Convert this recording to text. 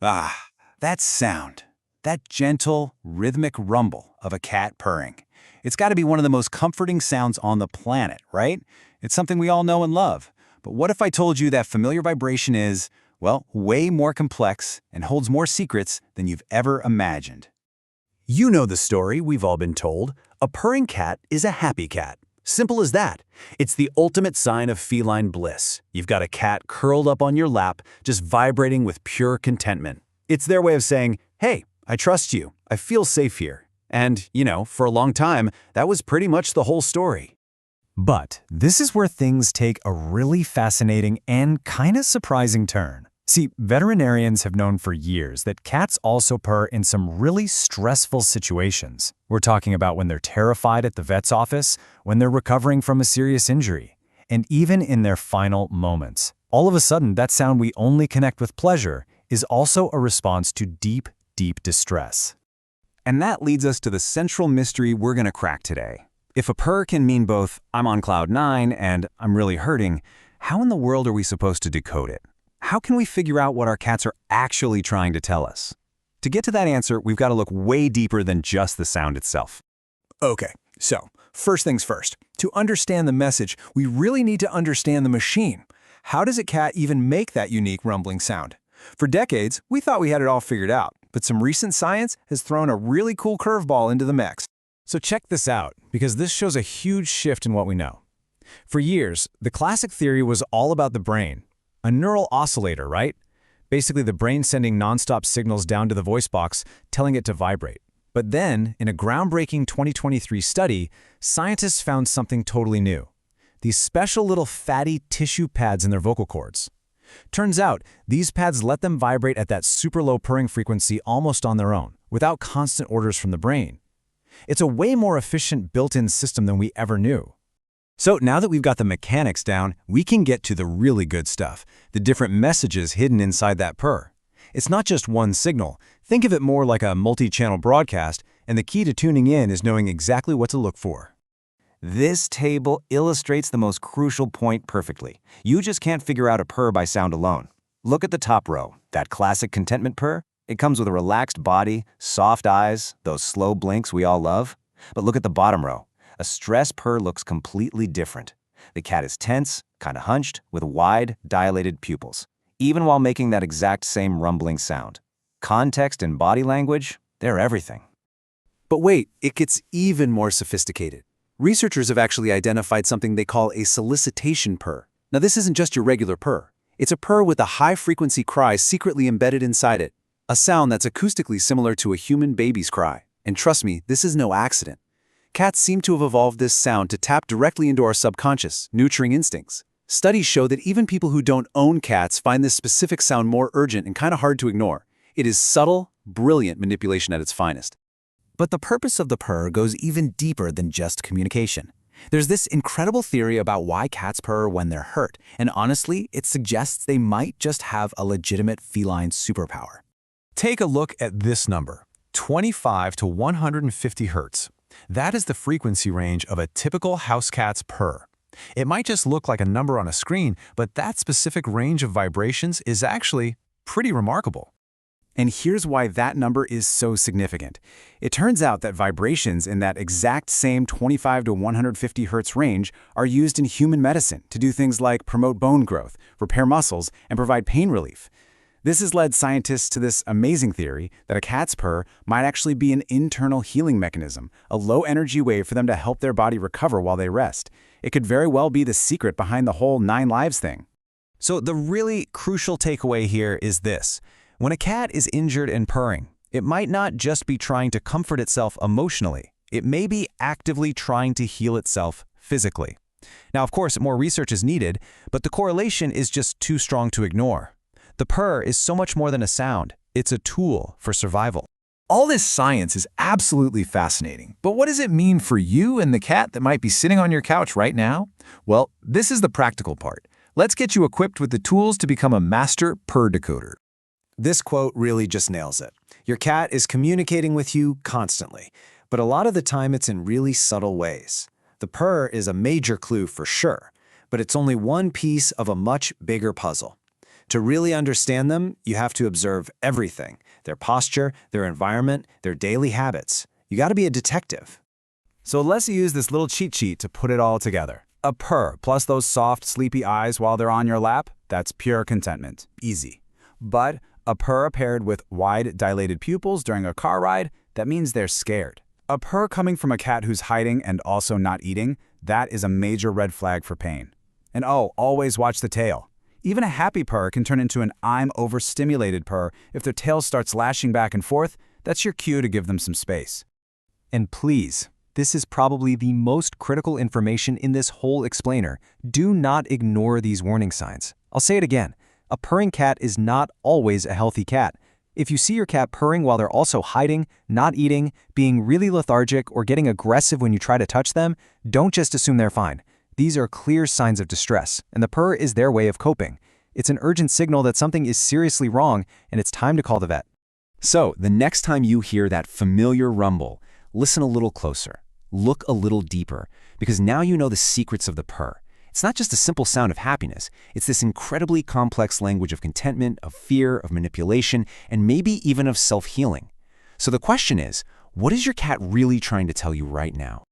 Ah, that sound. That gentle, rhythmic rumble of a cat purring. It's got to be one of the most comforting sounds on the planet, right? It's something we all know and love. But what if I told you that familiar vibration is, well, way more complex and holds more secrets than you've ever imagined? You know the story we've all been told. A purring cat is a happy cat. Simple as that. It's the ultimate sign of feline bliss. You've got a cat curled up on your lap, just vibrating with pure contentment. It's their way of saying, hey, I trust you. I feel safe here. And, for a long time, that was pretty much the whole story. But this is where things take a really fascinating and kind of surprising turn. See, veterinarians have known for years that cats also purr in some really stressful situations. We're talking about when they're terrified at the vet's office, when they're recovering from a serious injury, and even in their final moments. All of a sudden, that sound we only connect with pleasure is also a response to deep, deep distress. And that leads us to the central mystery we're going to crack today. If a purr can mean both I'm on cloud 9 and I'm really hurting, how in the world are we supposed to decode it? How can we figure out what our cats are actually trying to tell us? To get to that answer, we've got to look way deeper than just the sound itself. Okay, so first things first. To understand the message, we really need to understand the machine. How does a cat even make that unique rumbling sound? For decades, we thought we had it all figured out, but some recent science has thrown a really cool curveball into the mix. So check this out, because this shows a huge shift in what we know. For years, the classic theory was all about the brain. A neural oscillator, right? Basically the brain sending nonstop signals down to the voice box, telling it to vibrate. But then, in a groundbreaking 2023 study, scientists found something totally new. These special little fatty tissue pads in their vocal cords. Turns out, these pads let them vibrate at that super low purring frequency almost on their own, without constant orders from the brain. It's a way more efficient built-in system than we ever knew. So now that we've got the mechanics down, we can get to the really good stuff, the different messages hidden inside that purr. It's not just one signal. Think of it more like a multi-channel broadcast, and the key to tuning in is knowing exactly what to look for. This table illustrates the most crucial point perfectly. You just can't figure out a purr by sound alone. Look at the top row, that classic contentment purr. It comes with a relaxed body, soft eyes, those slow blinks we all love. But look at the bottom row. A stress purr looks completely different. The cat is tense, kind of hunched, with wide, dilated pupils, even while making that exact same rumbling sound. Context and body language, they're everything. But wait, it gets even more sophisticated. Researchers have actually identified something they call a solicitation purr. Now, this isn't just your regular purr. It's a purr with a high-frequency cry secretly embedded inside it, a sound that's acoustically similar to a human baby's cry. And trust me, this is no accident. Cats seem to have evolved this sound to tap directly into our subconscious, nurturing instincts. Studies show that even people who don't own cats find this specific sound more urgent and kind of hard to ignore. It is subtle, brilliant manipulation at its finest. But the purpose of the purr goes even deeper than just communication. There's this incredible theory about why cats purr when they're hurt, and honestly, it suggests they might just have a legitimate feline superpower. Take a look at this number, 25 to 150 hertz. That is the frequency range of a typical house cat's purr. It might just look like a number on a screen, but that specific range of vibrations is actually pretty remarkable. And here's why that number is so significant. It turns out that vibrations in that exact same 25 to 150 hertz range are used in human medicine to do things like promote bone growth, repair muscles, and provide pain relief. This has led scientists to this amazing theory that a cat's purr might actually be an internal healing mechanism, a low-energy way for them to help their body recover while they rest. It could very well be the secret behind the whole 9 lives thing. So the really crucial takeaway here is this. When a cat is injured and purring, it might not just be trying to comfort itself emotionally. It may be actively trying to heal itself physically. Now, of course, more research is needed, but the correlation is just too strong to ignore. The purr is so much more than a sound. It's a tool for survival. All this science is absolutely fascinating, but what does it mean for you and the cat that might be sitting on your couch right now? Well, this is the practical part. Let's get you equipped with the tools to become a master purr decoder. This quote really just nails it. Your cat is communicating with you constantly, but a lot of the time it's in really subtle ways. The purr is a major clue for sure, but it's only one piece of a much bigger puzzle. To really understand them, you have to observe everything: their posture, their environment, their daily habits. You got to be a detective. So let's use this little cheat sheet to put it all together. A purr plus those soft, sleepy eyes while they're on your lap, that's pure contentment. Easy. But a purr paired with wide, dilated pupils during a car ride, that means they're scared. A purr coming from a cat who's hiding and also not eating, that is a major red flag for pain. And oh, always watch the tail. Even a happy purr can turn into an I'm overstimulated purr if their tail starts lashing back and forth. That's your cue to give them some space. And please, this is probably the most critical information in this whole explainer. Do not ignore these warning signs. I'll say it again. A purring cat is not always a healthy cat. If you see your cat purring while they're also hiding, not eating, being really lethargic, or getting aggressive when you try to touch them, don't just assume they're fine. These are clear signs of distress, and the purr is their way of coping. It's an urgent signal that something is seriously wrong, and it's time to call the vet. So, the next time you hear that familiar rumble, listen a little closer. Look a little deeper, because now you know the secrets of the purr. It's not just a simple sound of happiness. It's this incredibly complex language of contentment, of fear, of manipulation, and maybe even of self-healing. So the question is, what is your cat really trying to tell you right now?